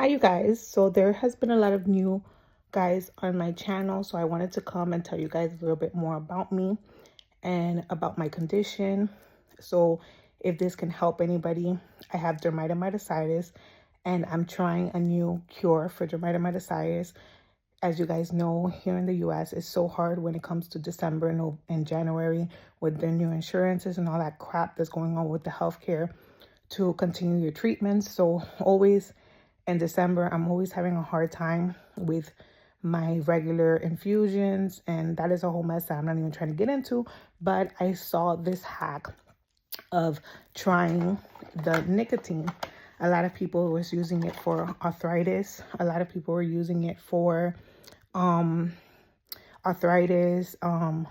Hi, you guys. So there has been a lot of new guys on my channel. So I wanted to come and tell you guys a little bit more about me and about my condition. So if this can help anybody, I have dermatomyositis and I'm trying a new cure for dermatomyositis. As you guys know, here in the US, it's so hard when it comes to December and January with the new insurances and all that crap that's going on with the healthcare to continue your treatments. So always in December, I'm always having a hard time with my regular infusions, and that is a whole mess that I'm not even trying to get into. But I saw this hack of trying the nicotine. A lot of people was using it for arthritis. A lot of people were using it for arthritis, Down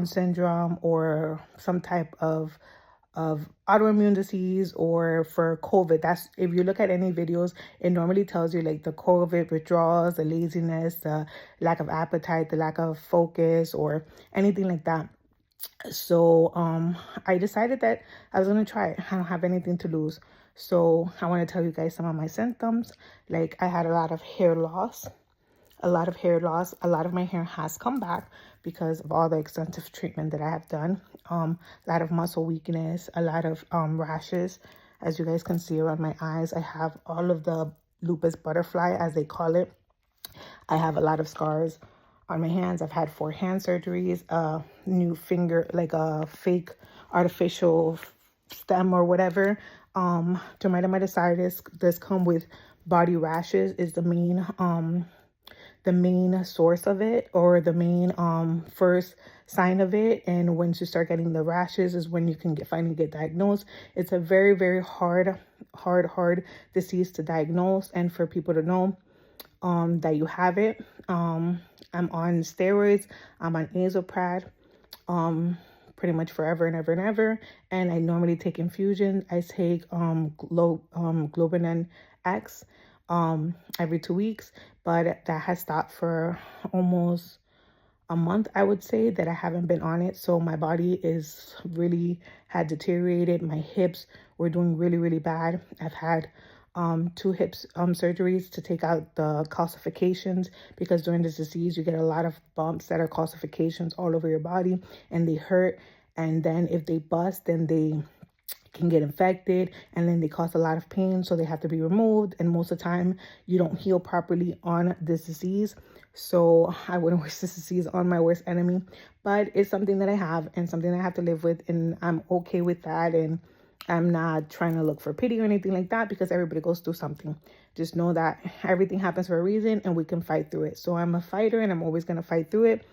syndrome, or some type of autoimmune disease, or for COVID. That's, if you look at any videos, it normally tells you like the COVID withdrawals, the laziness, the lack of appetite, the lack of focus, or anything like that. So I decided that I was going to try it. I don't have anything to lose. So I want to tell you guys some of my symptoms. Like, I had a lot of hair loss. A lot of my hair has come back because of all the extensive treatment that I have done. A lot of muscle weakness, a lot of rashes. As you guys can see around my eyes, I have all of the lupus butterfly, as they call it. I have a lot of scars on my hands. I've had 4 hand surgeries, a new finger, like a fake artificial stem or whatever. Dermatomyositis does come with body rashes, is the main source of it, or the main first sign of it. And once you start getting the rashes is when you can finally get diagnosed. It's a very, very hard disease to diagnose and for people to know that you have it. I'm on steroids. I'm on Azoprad pretty much forever and ever and ever. And I normally take infusions. I take Globin X every 2 weeks, but that has stopped for almost a month, I would say, that I haven't been on it. So my body is really had deteriorated. My hips were doing really, really bad. I've had 2 hips surgeries to take out the calcifications, because during this disease you get a lot of bumps that are calcifications all over your body, and they hurt. And then if they bust, then they can get infected, and then they cause a lot of pain, so they have to be removed. And most of the time you don't heal properly on this disease. So I wouldn't wish this disease on my worst enemy, but it's something that I have and something I have to live with, and I'm okay with that. And I'm not trying to look for pity or anything like that, because everybody goes through something. Just know that everything happens for a reason and we can fight through it. So I'm a fighter and I'm always going to fight through it.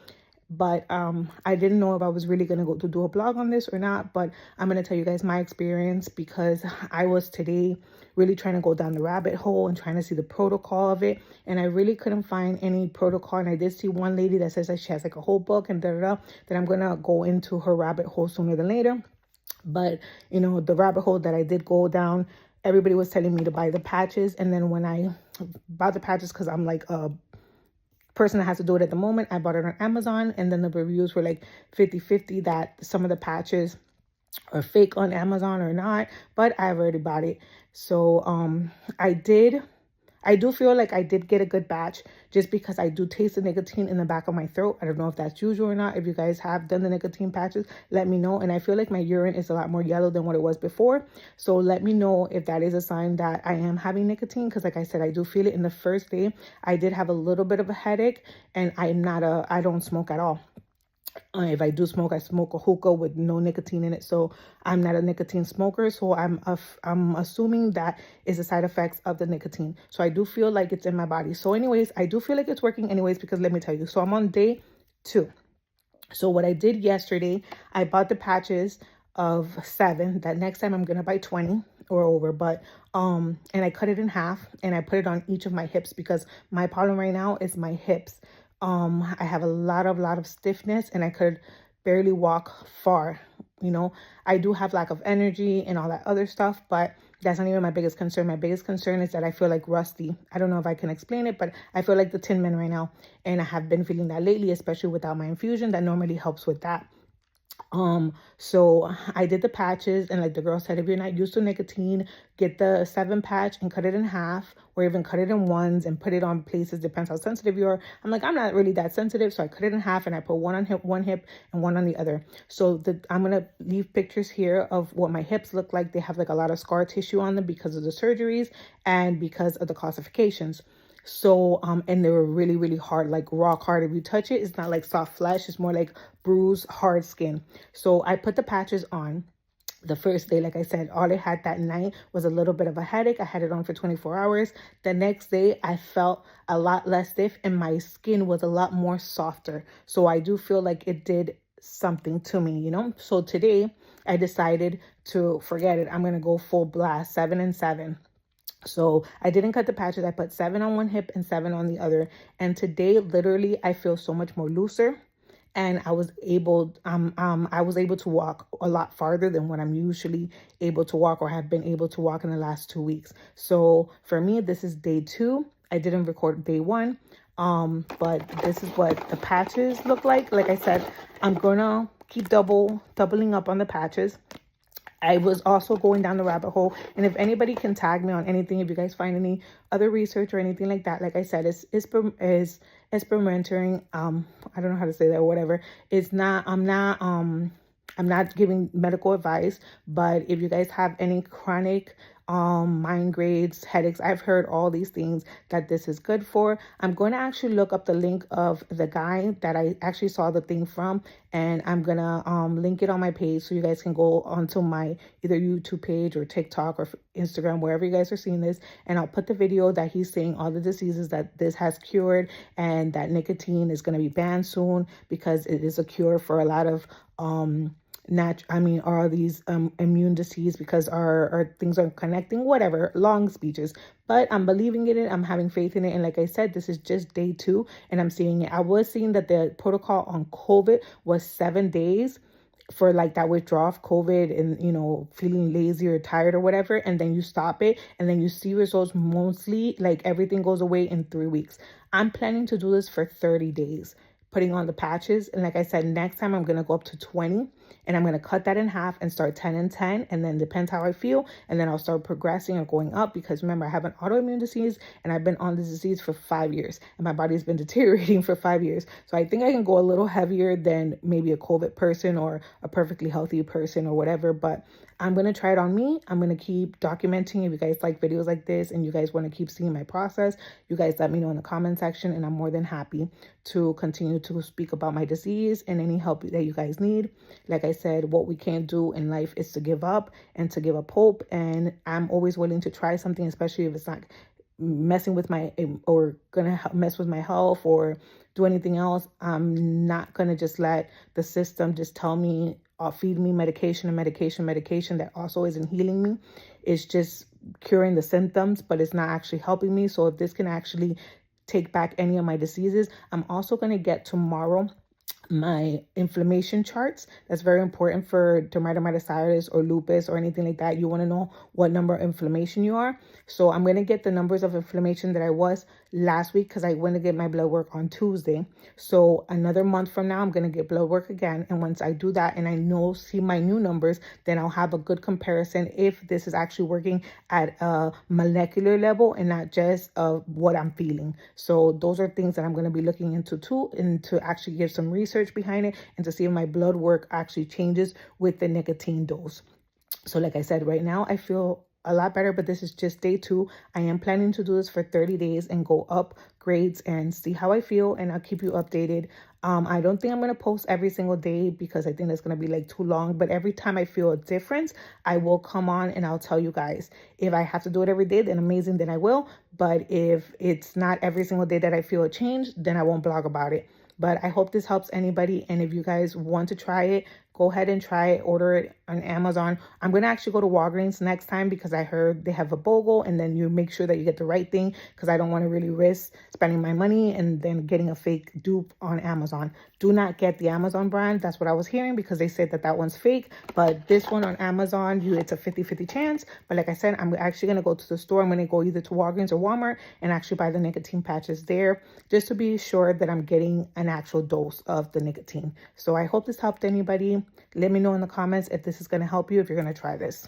But I didn't know if I was really going to go to do a blog on this or not, but I'm going to tell you guys my experience, because I was today really trying to go down the rabbit hole and trying to see the protocol of it, and I really couldn't find any protocol. And I did see one lady that says that she has like a whole book and that I'm going to go into her rabbit hole sooner than later. But you know, the rabbit hole that I did go down, everybody was telling me to buy the patches. And then when I bought the patches, because I'm like a person that has to do it at the moment, I bought it on Amazon, and then the reviews were like 50-50 that some of the patches are fake on Amazon or not, but I've already bought it. So I do feel like I did get a good batch, just because I do taste the nicotine in the back of my throat. I don't know if that's usual or not. If you guys have done the nicotine patches, let me know. And I feel like my urine is a lot more yellow than what it was before. So let me know if that is a sign that I am having nicotine, because like I said, I do feel it. In the first day, I did have a little bit of a headache, and I don't smoke at all. If I do smoke, I smoke a hookah with no nicotine in it. So I'm not a nicotine smoker. So I'm assuming that is the side effects of the nicotine. So I do feel like it's in my body. So anyways, I do feel like it's working anyways, because let me tell you. So I'm on day 2. So what I did yesterday, I bought the patches of 7. That next time I'm going to buy 20 or over. But and I cut it in half and I put it on each of my hips, because my problem right now is my hips. I have a lot of stiffness, and I could barely walk far. You know, I do have lack of energy and all that other stuff, but that's not even my biggest concern. My biggest concern is that I feel like rusty. I don't know if I can explain it, but I feel like the Tin Man right now. And I have been feeling that lately, especially without my infusion. That normally helps with that. So I did the patches, and like the girl said, if you're not used to nicotine, get the 7 patch and cut it in half, or even cut it in ones and put it on places, depends how sensitive you are. I'm like, I'm not really that sensitive, so I cut it in half and I put one on one hip and one on the other. So I'm gonna leave pictures here of what my hips look like. They have like a lot of scar tissue on them because of the surgeries and because of the calcifications. So and they were really, really hard, like rock hard. If you touch it, it's not like soft flesh, it's more like bruised hard skin. So I put the patches on. The first day, like I said, all I had that night was a little bit of a headache. I had it on for 24 hours. The next day I felt a lot less stiff and my skin was a lot more softer. So I do feel like it did something to me, you know. So today I decided to forget it. I'm gonna go full blast, 7 and 7. So I didn't cut the patches. I put 7 on one hip and 7 on the other. And today, literally, I feel so much more looser. And I was able to walk a lot farther than what I'm usually able to walk or have been able to walk in the last 2 weeks. So for me, this is day 2. I didn't record day 1. But this is what the patches look like. Like I said, I'm gonna keep doubling up on the patches. I was also going down the rabbit hole, and if anybody can tag me on anything, if you guys find any other research or anything like that, like I said, is experimenting. I don't know how to say that or whatever. It's not. I'm not giving medical advice, but if you guys have any chronic migraines, headaches, I've heard all these things that this is good for. I'm going to actually look up the link of the guy that I actually saw the thing from, and I'm gonna link it on my page so you guys can go onto my either YouTube page or TikTok or Instagram, wherever you guys are seeing this, and I'll put the video that he's saying all the diseases that this has cured, and that nicotine is going to be banned soon because it is a cure for a lot of are these immune disease, because our things are connecting, whatever, long speeches. But I'm believing in it. I'm having faith in it. And like I said, this is just day 2 and I'm seeing it. I was seeing that the protocol on COVID was 7 days for like that withdrawal of COVID and, you know, feeling lazy or tired or whatever. And then you stop it and then you see results, mostly like everything goes away in 3 weeks. I'm planning to do this for 30 days, putting on the patches. And like I said, next time I'm going to go up to 20 and I'm going to cut that in half and start 10 and 10. And then depends how I feel. And then I'll start progressing or going up, because remember, I have an autoimmune disease and I've been on this disease for 5 years and my body's been deteriorating for 5 years. So I think I can go a little heavier than maybe a COVID person or a perfectly healthy person or whatever. But I'm going to try it on me. I'm going to keep documenting. If you guys like videos like this and you guys want to keep seeing my process, you guys let me know in the comment section, and I'm more than happy to continue to speak about my disease and any help that you guys need. Like I said, what we can't do in life is to give up and to give up hope. And I'm always willing to try something, especially if it's not messing with my or gonna mess with my health or do anything else. I'm not gonna just let the system just tell me or feed me medication that also isn't healing me. It's just curing the symptoms, but it's not actually helping me. So if this can actually take back any of my diseases, I'm also going to get tomorrow my inflammation charts. That's very important for dermatomyositis or lupus or anything like that. You want to know what number of inflammation you are. So I'm going to get the numbers of inflammation that I was last week, because I went to get my blood work on Tuesday. So another month from now, I'm going to get blood work again. And once I do that and I see my new numbers, then I'll have a good comparison if this is actually working at a molecular level and not just what I'm feeling. So those are things that I'm going to be looking into too, and to actually give some research behind it and to see if my blood work actually changes with the nicotine dose. So like I said, right now I feel a lot better, but this is just day 2. I am planning to do this for 30 days and go up grades and see how I feel, and I'll keep you updated. I don't think I'm going to post every single day because I think that's going to be like too long, but every time I feel a difference, I will come on and I'll tell you guys. If I have to do it every day, then amazing, then I will. But if it's not every single day that I feel a change, then I won't blog about it. But I hope this helps anybody. And if you guys want to try it, go ahead and try it. Order it on Amazon. I'm going to actually go to Walgreens next time because I heard they have a BOGO, and then you make sure that you get the right thing because I don't want to really risk spending my money and then getting a fake dupe on Amazon. Do not get the Amazon brand. That's what I was hearing because they said that that one's fake. But this one on Amazon, it's a 50-50 chance. But like I said, I'm actually going to go to the store. I'm going to go either to Walgreens or Walmart and actually buy the nicotine patches there just to be sure that I'm getting an actual dose of the nicotine. So I hope this helped anybody. Let me know in the comments if this is going to help you, if you're going to try this.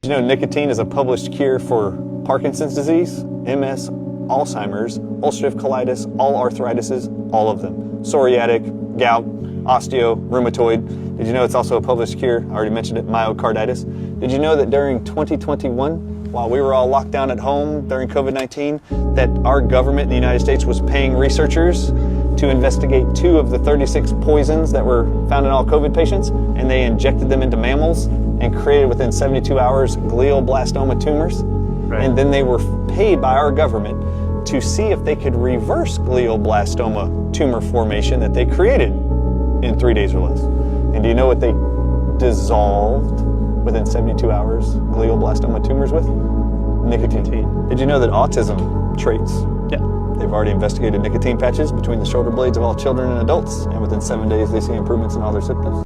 You know, nicotine is a published cure for Parkinson's disease, MS, Alzheimer's, ulcerative colitis, all arthritises, all of them. Psoriatic, gout, osteo, rheumatoid. Did you know it's also a published cure? I already mentioned it, myocarditis. Did you know that during 2021, while we were all locked down at home during COVID-19, that our government in the United States was paying researchers to investigate 2 of the 36 poisons that were found in all COVID patients, and they injected them into mammals and created within 72 hours glioblastoma tumors. Right. And then they were paid by our government to see if they could reverse glioblastoma tumor formation that they created in 3 days or less. And do you know what they dissolved within 72 hours glioblastoma tumors with? Nicotine. Did you know that autism traits? Yeah. They've already investigated nicotine patches between the shoulder blades of all children and adults, and within 7 days they see improvements in all their symptoms.